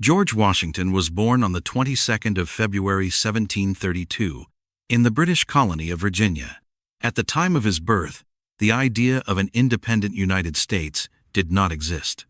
George Washington was born on the 22nd of February 1732 in the British colony of Virginia. At the time of his birth, the idea of an independent United States did not exist.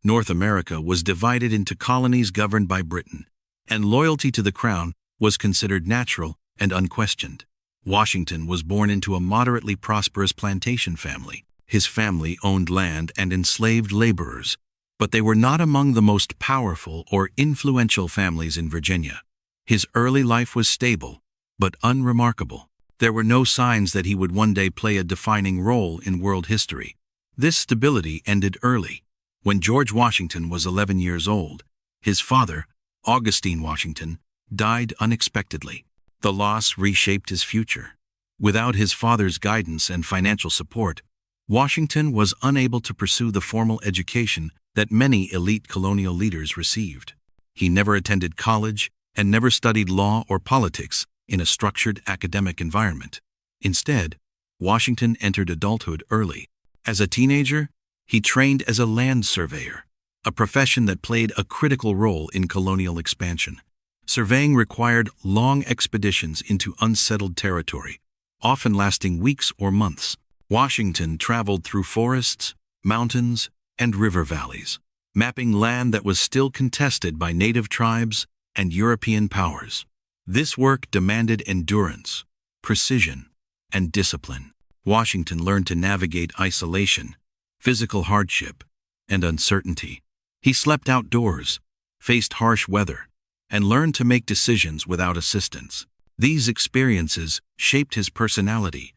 North America was divided into colonies governed by Britain, and loyalty to the crown was considered natural and unquestioned. Washington was born into a moderately prosperous plantation family. His family owned land and enslaved laborers, but they were not among the most powerful or influential families in Virginia. His early life was stable, but unremarkable. There were no signs that he would one day play a defining role in world history. This stability ended early. When George Washington was 11 years old, his father, Augustine Washington, died unexpectedly. The loss reshaped his future. Without his father's guidance and financial support, Washington was unable to pursue the formal education that many elite colonial leaders received. He never attended college and never studied law or politics in a structured academic environment. Instead, Washington entered adulthood early. As a teenager, he trained as a land surveyor, a profession that played a critical role in colonial expansion. Surveying required long expeditions into unsettled territory, often lasting weeks or months. Washington traveled through forests, mountains, and river valleys, mapping land that was still contested by native tribes and European powers. This work demanded endurance, precision, and discipline. Washington learned to navigate isolation, physical hardship, and uncertainty. He slept outdoors, faced harsh weather, and learned to make decisions without assistance. These experiences shaped his personality,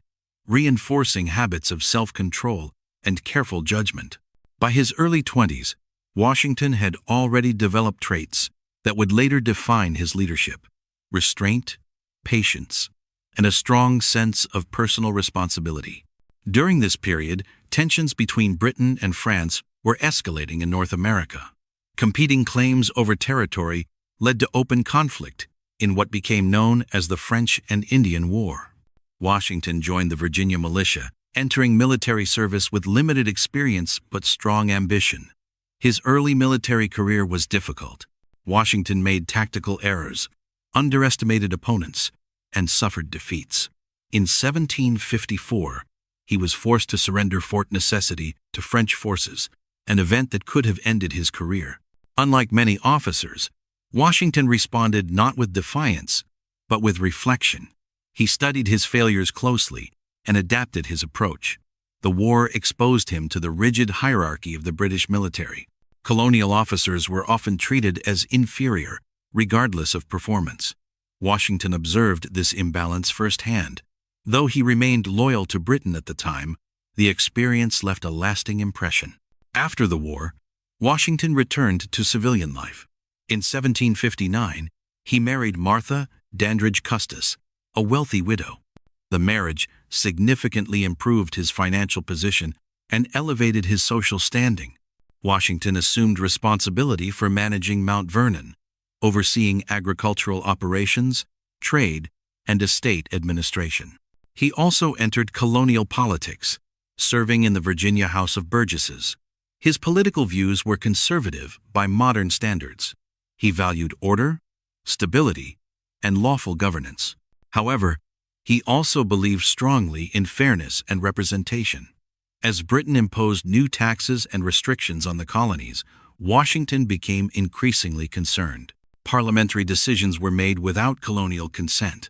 reinforcing habits of self-control and careful judgment. By his early 20s, Washington had already developed traits that would later define his leadership: restraint, patience, and a strong sense of personal responsibility. During this period, tensions between Britain and France were escalating in North America. Competing claims over territory led to open conflict in what became known as the French and Indian War. Washington joined the Virginia militia, entering military service with limited experience but strong ambition. His early military career was difficult. Washington made tactical errors, underestimated opponents, and suffered defeats. In 1754, he was forced to surrender Fort Necessity to French forces, an event that could have ended his career. Unlike many officers, Washington responded not with defiance, but with reflection. He studied his failures closely and adapted his approach. The war exposed him to the rigid hierarchy of the British military. Colonial officers were often treated as inferior, regardless of performance. Washington observed this imbalance firsthand. Though he remained loyal to Britain at the time, the experience left a lasting impression. After the war, Washington returned to civilian life. In 1759, he married Martha Dandridge Custis, a wealthy widow. The marriage significantly improved his financial position and elevated his social standing. Washington assumed responsibility for managing Mount Vernon, overseeing agricultural operations, trade, and estate administration. He also entered colonial politics, serving in the Virginia House of Burgesses. His political views were conservative by modern standards. He valued order, stability, and lawful governance. However, he also believed strongly in fairness and representation. As Britain imposed new taxes and restrictions on the colonies, Washington became increasingly concerned. Parliamentary decisions were made without colonial consent.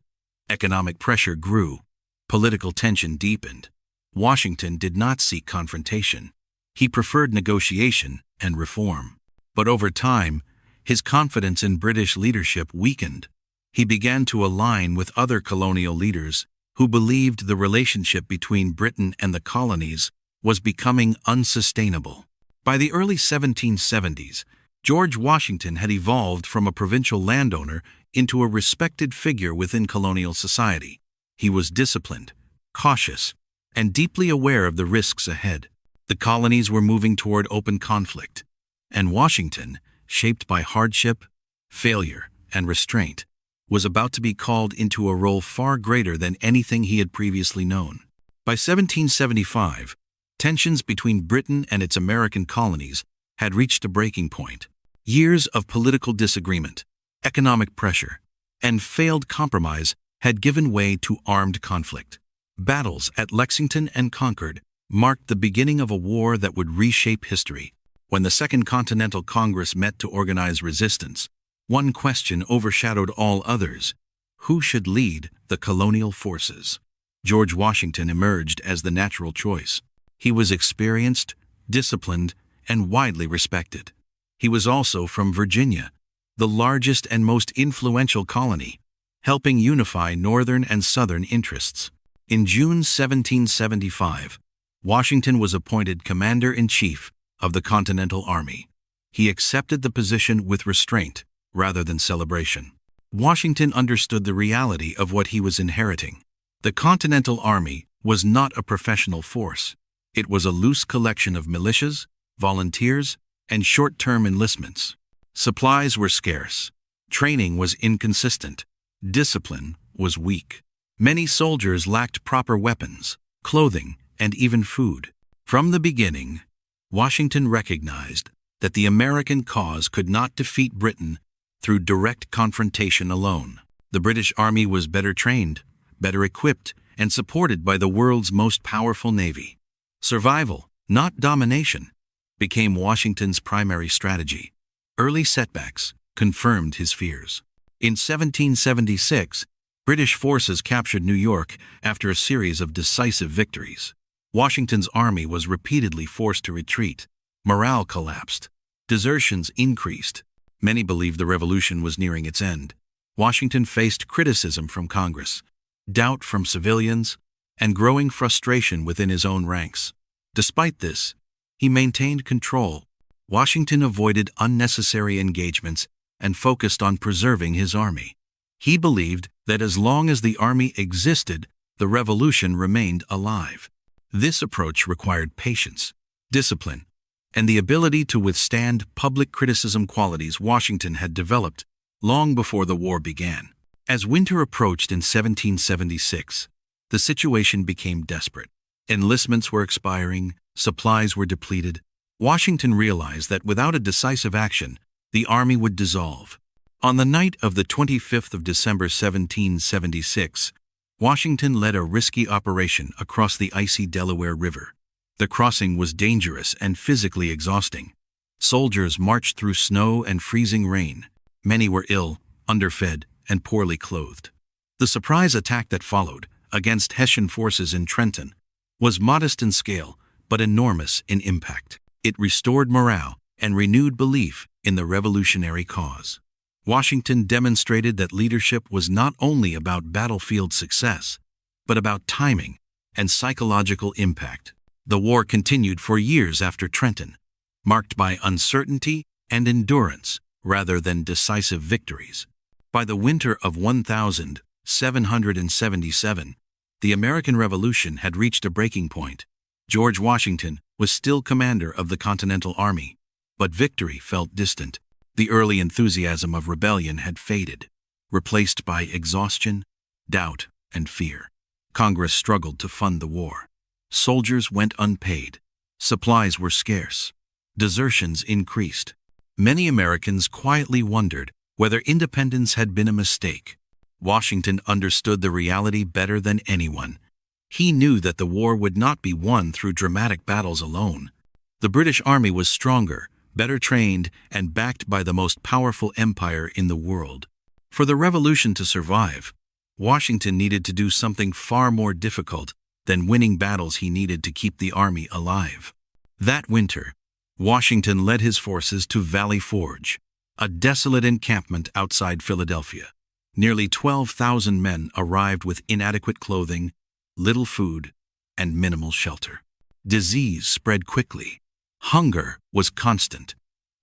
Economic pressure grew. Political tension deepened. Washington did not seek confrontation. He preferred negotiation and reform. But over time, his confidence in British leadership weakened. He began to align with other colonial leaders who believed the relationship between Britain and the colonies was becoming unsustainable. By the early 1770s, George Washington had evolved from a provincial landowner into a respected figure within colonial society. He was disciplined, cautious, and deeply aware of the risks ahead. The colonies were moving toward open conflict, and Washington, shaped by hardship, failure, and restraint, was about to be called into a role far greater than anything he had previously known. By 1775, tensions between Britain and its American colonies had reached a breaking point. Years of political disagreement, economic pressure, and failed compromise had given way to armed conflict. Battles at Lexington and Concord marked the beginning of a war that would reshape history. When the Second Continental Congress met to organize resistance, one question overshadowed all others: who should lead the colonial forces? George Washington emerged as the natural choice. He was experienced, disciplined, and widely respected. He was also from Virginia, the largest and most influential colony, helping unify Northern and Southern interests. In June 1775, Washington was appointed Commander-in-Chief of the Continental Army. He accepted the position with restraint rather than celebration. Washington understood the reality of what he was inheriting. The Continental Army was not a professional force. It was a loose collection of militias, volunteers, and short-term enlistments. Supplies were scarce. Training was inconsistent. Discipline was weak. Many soldiers lacked proper weapons, clothing, and even food. From the beginning, Washington recognized that the American cause could not defeat Britain through direct confrontation alone. The British Army was better trained, better equipped, and supported by the world's most powerful navy. Survival, not domination, became Washington's primary strategy. Early setbacks confirmed his fears. In 1776, British forces captured New York after a series of decisive victories. Washington's army was repeatedly forced to retreat. Morale collapsed. Desertions increased. Many believed the revolution was nearing its end. Washington faced criticism from Congress, doubt from civilians, and growing frustration within his own ranks. Despite this, he maintained control. Washington avoided unnecessary engagements and focused on preserving his army. He believed that as long as the army existed, the revolution remained alive. This approach required patience, discipline, and the ability to withstand public criticism, qualities Washington had developed long before the war began. As winter approached in 1776, the situation became desperate. Enlistments were expiring, supplies were depleted. Washington realized that without a decisive action, the army would dissolve. On the night of the 25th of December 1776, Washington led a risky operation across the icy Delaware River. The crossing was dangerous and physically exhausting. Soldiers marched through snow and freezing rain. Many were ill, underfed, and poorly clothed. The surprise attack that followed, against Hessian forces in Trenton, was modest in scale but enormous in impact. It restored morale and renewed belief in the revolutionary cause. Washington demonstrated that leadership was not only about battlefield success, but about timing and psychological impact. The war continued for years after Trenton, marked by uncertainty and endurance rather than decisive victories. By the winter of 1777, the American Revolution had reached a breaking point. George Washington was still commander of the Continental Army, but victory felt distant. The early enthusiasm of rebellion had faded, replaced by exhaustion, doubt, and fear. Congress struggled to fund the war. Soldiers went unpaid. Supplies were scarce. Desertions increased. Many Americans quietly wondered whether independence had been a mistake. Washington understood the reality better than anyone. He knew that the war would not be won through dramatic battles alone. The British Army was stronger, better trained, and backed by the most powerful empire in the world. For the revolution to survive, Washington needed to do something far more difficult than winning battles. He needed to keep the army alive. That winter, Washington led his forces to Valley Forge, a desolate encampment outside Philadelphia. Nearly 12,000 men arrived with inadequate clothing, little food, and minimal shelter. Disease spread quickly. Hunger was constant.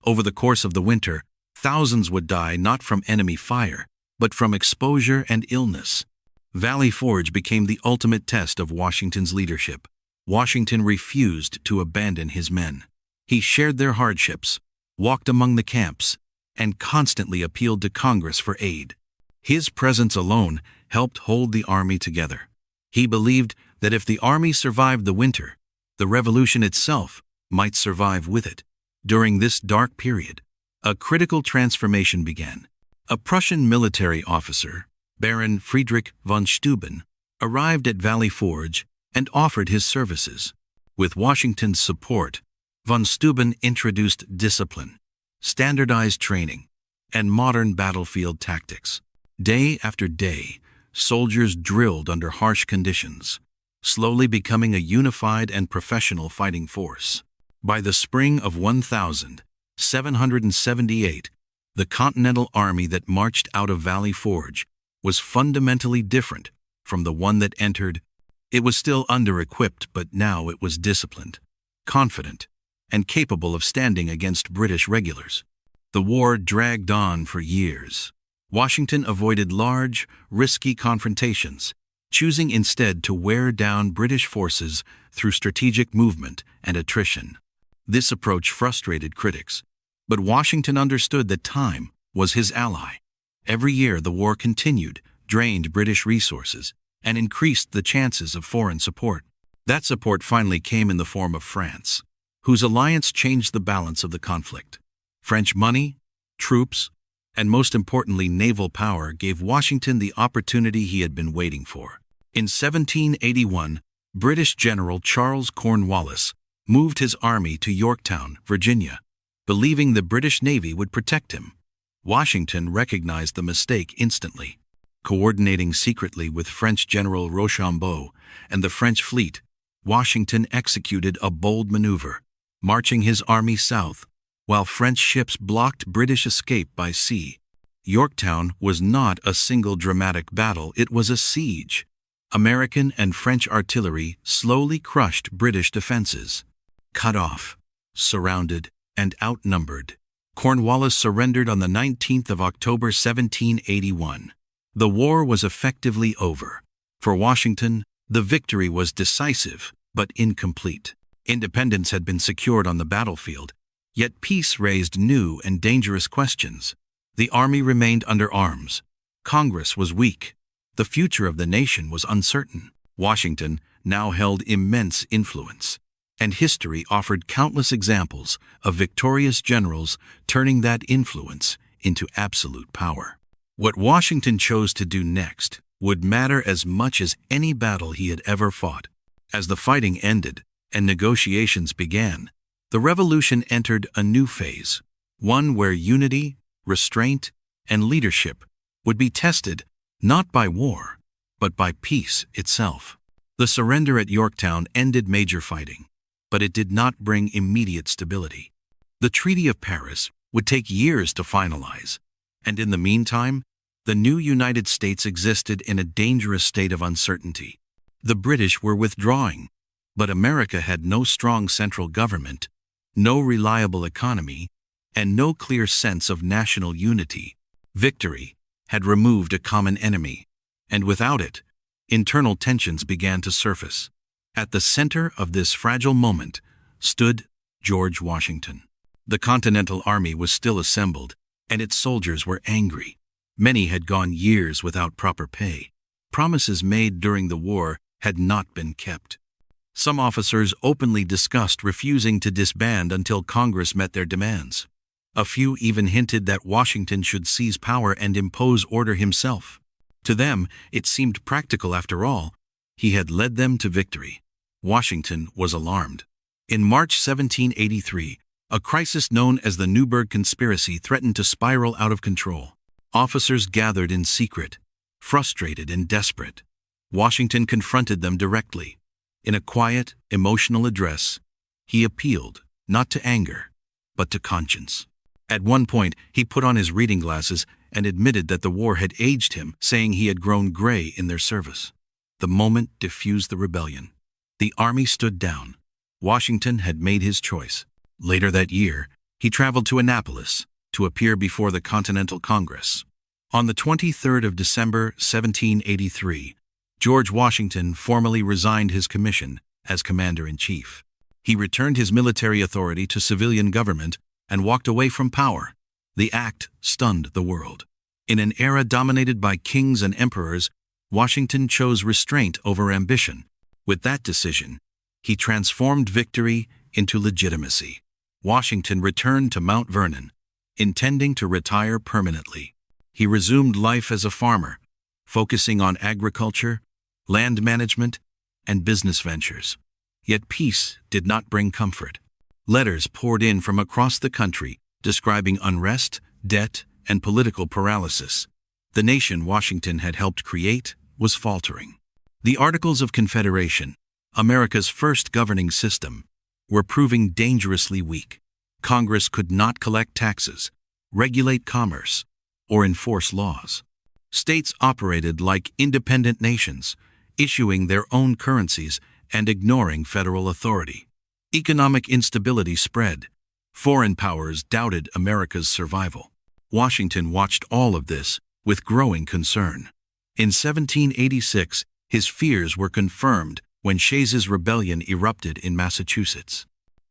Over the course of the winter, thousands would die not from enemy fire, but from exposure and illness. Valley Forge became the ultimate test of Washington's leadership. Washington refused to abandon his men. He shared their hardships, walked among the camps, and constantly appealed to Congress for aid. His presence alone helped hold the army together. He believed that if the army survived the winter, the revolution itself might survive with it. During this dark period, A critical transformation began. A Prussian military officer, Baron Friedrich von Steuben, arrived at Valley Forge and offered his services. With Washington's support, von Steuben introduced discipline, standardized training, and modern battlefield tactics. Day after day, soldiers drilled under harsh conditions, slowly becoming a unified and professional fighting force. By the spring of 1778, the Continental Army that marched out of Valley Forge was fundamentally different from the one that entered. It was still under-equipped, but now it was disciplined, confident, and capable of standing against British regulars. The war dragged on for years. Washington avoided large, risky confrontations, choosing instead to wear down British forces through strategic movement and attrition. This approach frustrated critics, but Washington understood that time was his ally. Every year the war continued, drained British resources, and increased the chances of foreign support. That support finally came in the form of France, whose alliance changed the balance of the conflict. French money, troops, and most importantly naval power gave Washington the opportunity he had been waiting for. In 1781, British General Charles Cornwallis moved his army to Yorktown, Virginia, believing the British Navy would protect him. Washington recognized the mistake instantly. Coordinating secretly with French General Rochambeau and the French fleet, Washington executed a bold maneuver, marching his army south, while French ships blocked British escape by sea. Yorktown was not a single dramatic battle, it was a siege. American and French artillery slowly crushed British defenses. Cut off, surrounded, and outnumbered, Cornwallis surrendered on the 19th of October 1781. The war was effectively over. For Washington, the victory was decisive, but incomplete. Independence had been secured on the battlefield, yet peace raised new and dangerous questions. The army remained under arms. Congress was weak. The future of the nation was uncertain. Washington now held immense influence, and history offered countless examples of victorious generals turning that influence into absolute power. What Washington chose to do next would matter as much as any battle he had ever fought. As the fighting ended and negotiations began, the revolution entered a new phase, one where unity, restraint, and leadership would be tested not by war, but by peace itself. The surrender at Yorktown ended major fighting, but it did not bring immediate stability. The Treaty of Paris would take years to finalize, and in the meantime, the new United States existed in a dangerous state of uncertainty. The British were withdrawing, but America had no strong central government, no reliable economy, and no clear sense of national unity. Victory had removed a common enemy, and without it, internal tensions began to surface. At the center of this fragile moment stood George Washington. The Continental Army was still assembled, and its soldiers were angry. Many had gone years without proper pay. Promises made during the war had not been kept. Some officers openly discussed refusing to disband until Congress met their demands. A few even hinted that Washington should seize power and impose order himself. To them, it seemed practical after all. He had led them to victory. Washington was alarmed. In March 1783, a crisis known as the Newburgh Conspiracy threatened to spiral out of control. Officers gathered in secret, frustrated and desperate. Washington confronted them directly. In a quiet, emotional address, he appealed, not to anger, but to conscience. At one point, he put on his reading glasses and admitted that the war had aged him, saying he had grown gray in their service. The moment diffused the rebellion. The army stood down. Washington had made his choice. Later that year, he traveled to Annapolis to appear before the Continental Congress. On the 23rd of December, 1783, George Washington formally resigned his commission as commander-in-chief. He returned his military authority to civilian government and walked away from power. The act stunned the world. In an era dominated by kings and emperors, Washington chose restraint over ambition. With that decision, he transformed victory into legitimacy. Washington returned to Mount Vernon, intending to retire permanently. He resumed life as a farmer, focusing on agriculture, land management, and business ventures. Yet peace did not bring comfort. Letters poured in from across the country describing unrest, debt, and political paralysis. The nation Washington had helped create was faltering. The Articles of Confederation, America's first governing system, were proving dangerously weak. Congress could not collect taxes, regulate commerce, or enforce laws. States operated like independent nations, issuing their own currencies and ignoring federal authority. Economic instability spread. Foreign powers doubted America's survival. Washington watched all of this with growing concern. In 1786, his fears were confirmed when Shays's Rebellion erupted in Massachusetts.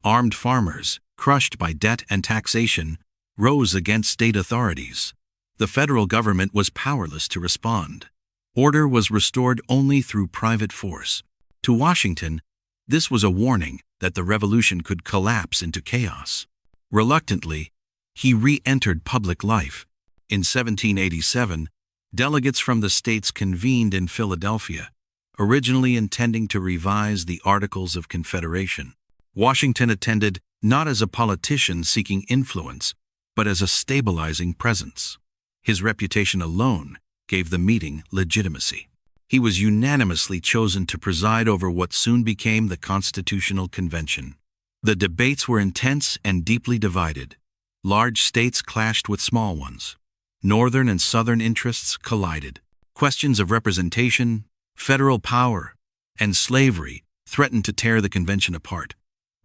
Armed farmers, crushed by debt and taxation, rose against state authorities. The federal government was powerless to respond. Order was restored only through private force. To Washington, this was a warning that the revolution could collapse into chaos. Reluctantly, he re-entered public life. In 1787, delegates from the states convened in Philadelphia, originally intending to revise the Articles of Confederation. Washington attended not as a politician seeking influence, but as a stabilizing presence. His reputation alone gave the meeting legitimacy. He was unanimously chosen to preside over what soon became the Constitutional Convention. The debates were intense and deeply divided. Large states clashed with small ones. Northern and Southern interests collided. Questions of representation, federal power, and slavery threatened to tear the convention apart.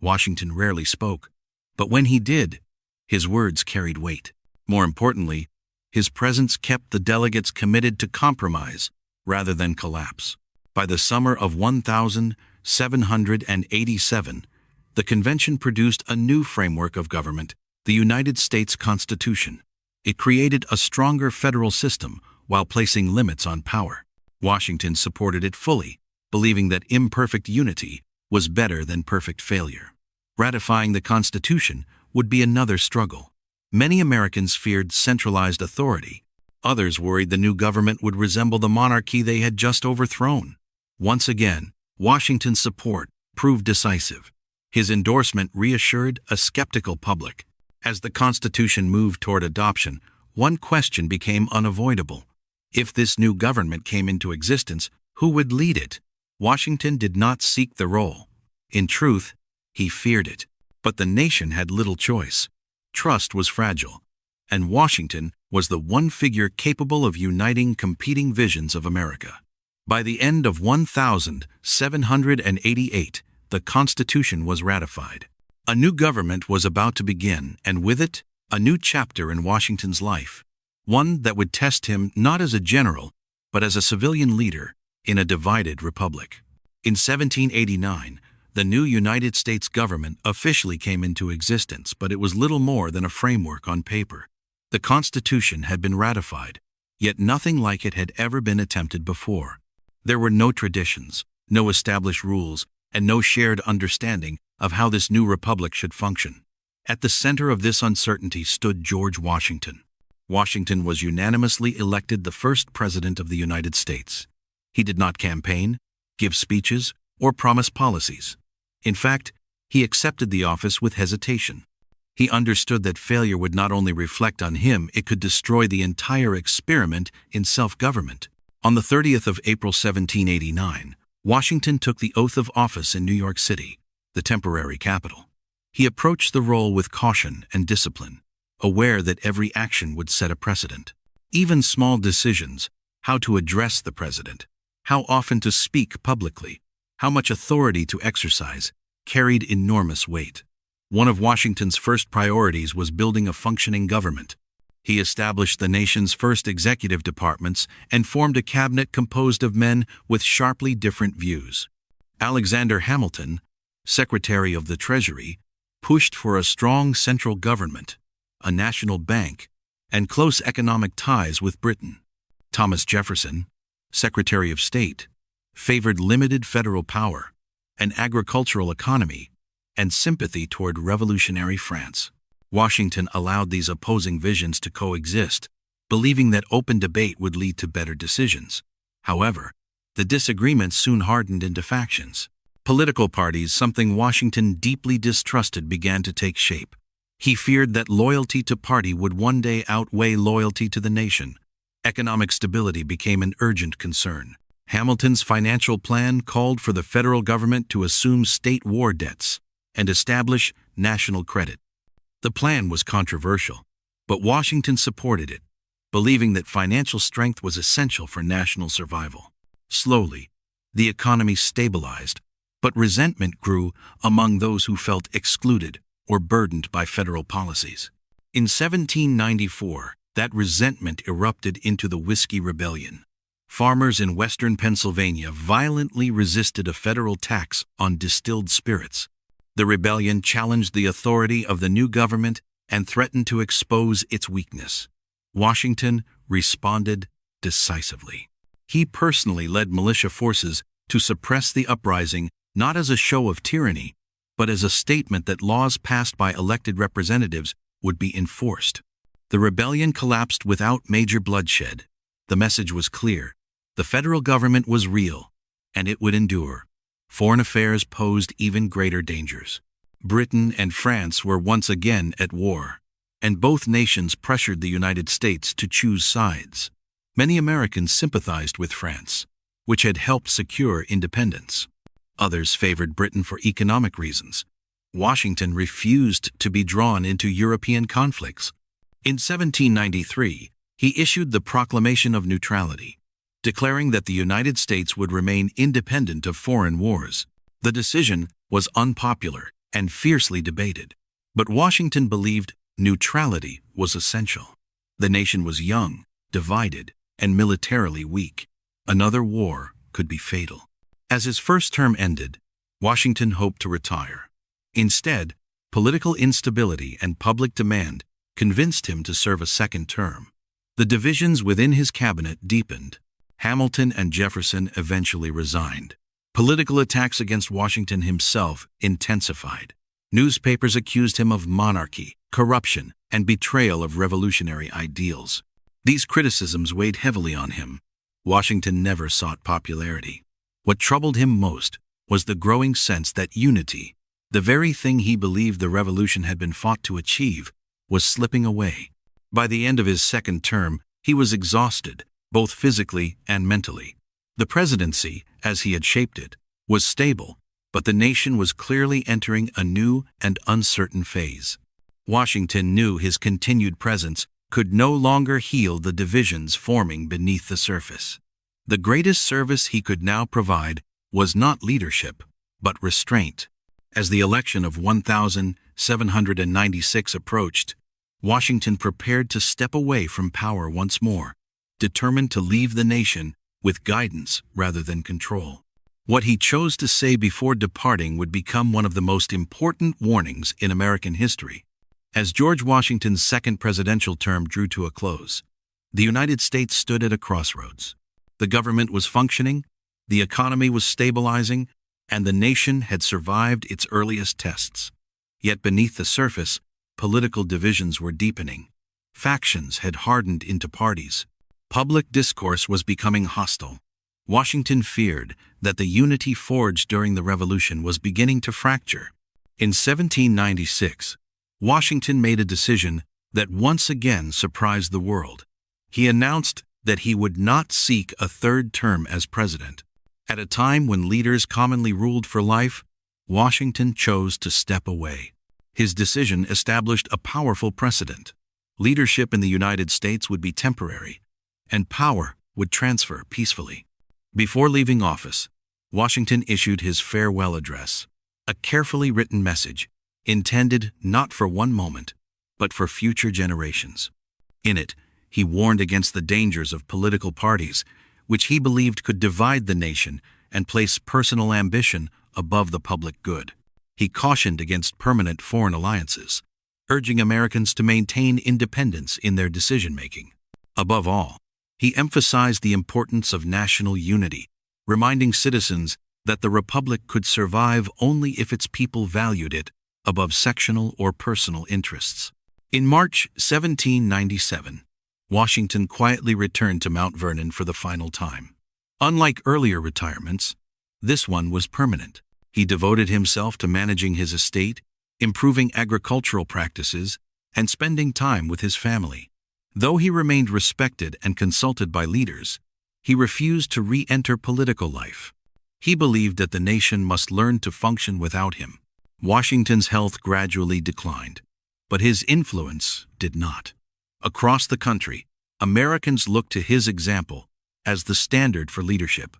Washington rarely spoke, but when he did, his words carried weight. More importantly, his presence kept the delegates committed to compromise rather than collapse. By the summer of 1787, the convention produced a new framework of government, the United States Constitution. It created a stronger federal system while placing limits on power. Washington supported it fully, believing that imperfect unity was better than perfect failure. Ratifying the Constitution would be another struggle. Many Americans feared centralized authority. Others worried the new government would resemble the monarchy they had just overthrown. Once again, Washington's support proved decisive. His endorsement reassured a skeptical public. As the Constitution moved toward adoption, one question became unavoidable. If this new government came into existence, who would lead it? Washington did not seek the role. In truth, he feared it. But the nation had little choice. Trust was fragile, and Washington was the one figure capable of uniting competing visions of America. By the end of 1788, the Constitution was ratified. A new government was about to begin, and with it, a new chapter in Washington's life. One that would test him not as a general, but as a civilian leader in a divided republic. In 1789, the new United States government officially came into existence, but it was little more than a framework on paper. The Constitution had been ratified, yet nothing like it had ever been attempted before. There were no traditions, no established rules, and no shared understanding of how this new republic should function. At the center of this uncertainty stood George Washington. Washington was unanimously elected the first president of the United States. He did not campaign, give speeches, or promise policies. In fact, he accepted the office with hesitation. He understood that failure would not only reflect on him, it could destroy the entire experiment in self-government. On the 30th of April 1789, Washington took the oath of office in New York City, the temporary capital. He approached the role with caution and discipline, aware that every action would set a precedent. Even small decisions, how to address the president, how often to speak publicly, how much authority to exercise, carried enormous weight. One of Washington's first priorities was building a functioning government. He established the nation's first executive departments and formed a cabinet composed of men with sharply different views. Alexander Hamilton, Secretary of the Treasury, pushed for a strong central government, a national bank, and close economic ties with Britain. Thomas Jefferson, Secretary of State, favored limited federal power, an agricultural economy, and sympathy toward revolutionary France. Washington allowed these opposing visions to coexist, believing that open debate would lead to better decisions. However, the disagreements soon hardened into factions. Political parties, something Washington deeply distrusted, began to take shape. He feared that loyalty to party would one day outweigh loyalty to the nation. Economic stability became an urgent concern. Hamilton's financial plan called for the federal government to assume state war debts and establish national credit. The plan was controversial, but Washington supported it, believing that financial strength was essential for national survival. Slowly, the economy stabilized, but resentment grew among those who felt excluded or burdened by federal policies. In 1794, that resentment erupted into the Whiskey Rebellion. Farmers in western Pennsylvania violently resisted a federal tax on distilled spirits. The rebellion challenged the authority of the new government and threatened to expose its weakness. Washington responded decisively. He personally led militia forces to suppress the uprising, not as a show of tyranny, but as a statement that laws passed by elected representatives would be enforced. The rebellion collapsed without major bloodshed. The message was clear. The federal government was real, and it would endure. Foreign affairs posed even greater dangers. Britain and France were once again at war, and both nations pressured the United States to choose sides. Many Americans sympathized with France, which had helped secure independence. Others favored Britain for economic reasons. Washington refused to be drawn into European conflicts. In 1793, he issued the Proclamation of Neutrality, declaring that the United States would remain independent of foreign wars. The decision was unpopular and fiercely debated, but Washington believed neutrality was essential. The nation was young, divided, and militarily weak. Another war could be fatal. As his first term ended, Washington hoped to retire. Instead, political instability and public demand convinced him to serve a second term. The divisions within his cabinet deepened. Hamilton and Jefferson eventually resigned. Political attacks against Washington himself intensified. Newspapers accused him of monarchy, corruption, and betrayal of revolutionary ideals. These criticisms weighed heavily on him. Washington never sought popularity. What troubled him most was the growing sense that unity, the very thing he believed the revolution had been fought to achieve, was slipping away. By the end of his second term, he was exhausted, both physically and mentally. The presidency, as he had shaped it, was stable, but the nation was clearly entering a new and uncertain phase. Washington knew his continued presence could no longer heal the divisions forming beneath the surface. The greatest service he could now provide was not leadership, but restraint. As the election of 1796 approached, Washington prepared to step away from power once more, determined to leave the nation with guidance rather than control. What he chose to say before departing would become one of the most important warnings in American history. As George Washington's second presidential term drew to a close, the United States stood at a crossroads. The government was functioning, the economy was stabilizing, and the nation had survived its earliest tests. Yet beneath the surface, political divisions were deepening. Factions had hardened into parties. Public discourse was becoming hostile. Washington feared that the unity forged during the Revolution was beginning to fracture. In 1796, Washington made a decision that once again surprised the world. He announced that he would not seek a third term as president. At a time when leaders commonly ruled for life, Washington chose to step away. His decision established a powerful precedent. Leadership in the United States would be temporary, and power would transfer peacefully. Before leaving office, Washington issued his farewell address, a carefully written message intended not for one moment, but for future generations. In it, he warned against the dangers of political parties, which he believed could divide the nation and place personal ambition above the public good. He cautioned against permanent foreign alliances, urging Americans to maintain independence in their decision-making. Above all, he emphasized the importance of national unity, reminding citizens that the republic could survive only if its people valued it above sectional or personal interests. In March 1797, Washington quietly returned to Mount Vernon for the final time. Unlike earlier retirements, this one was permanent. He devoted himself to managing his estate, improving agricultural practices, and spending time with his family. Though he remained respected and consulted by leaders, he refused to re-enter political life. He believed that the nation must learn to function without him. Washington's health gradually declined, but his influence did not. Across the country, Americans looked to his example as the standard for leadership.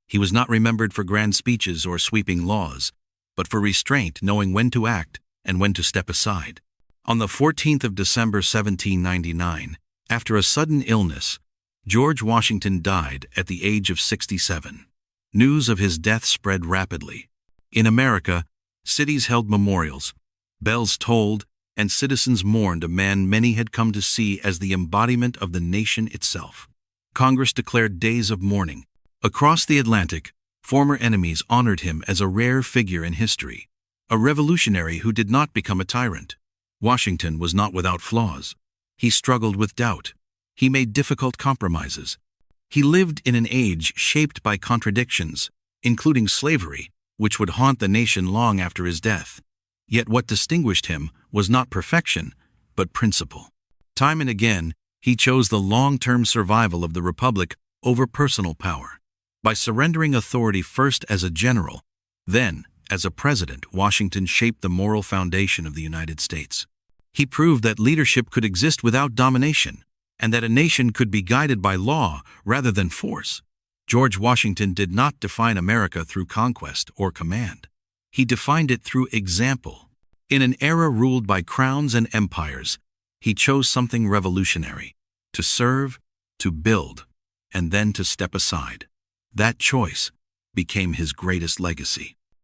He was not remembered for grand speeches or sweeping laws, but for restraint, knowing when to act and when to step aside. On the 14th of December 1799, after a sudden illness, George Washington died at the age of 67. News of his death spread rapidly. In America, cities held memorials, bells tolled, and citizens mourned a man many had come to see as the embodiment of the nation itself. Congress declared days of mourning. Across the Atlantic, former enemies honored him as a rare figure in history, a revolutionary who did not become a tyrant. Washington was not without flaws. He struggled with doubt. He made difficult compromises. He lived in an age shaped by contradictions, including slavery, which would haunt the nation long after his death. Yet what distinguished him was not perfection, but principle. Time and again, he chose the long-term survival of the Republic over personal power. By surrendering authority first as a general, then as a president, Washington shaped the moral foundation of the United States. He proved that leadership could exist without domination, and that a nation could be guided by law rather than force. George Washington did not define America through conquest or command. He defined it through example. In an era ruled by crowns and empires, he chose something revolutionary: to serve, to build, and then to step aside. That choice became his greatest legacy.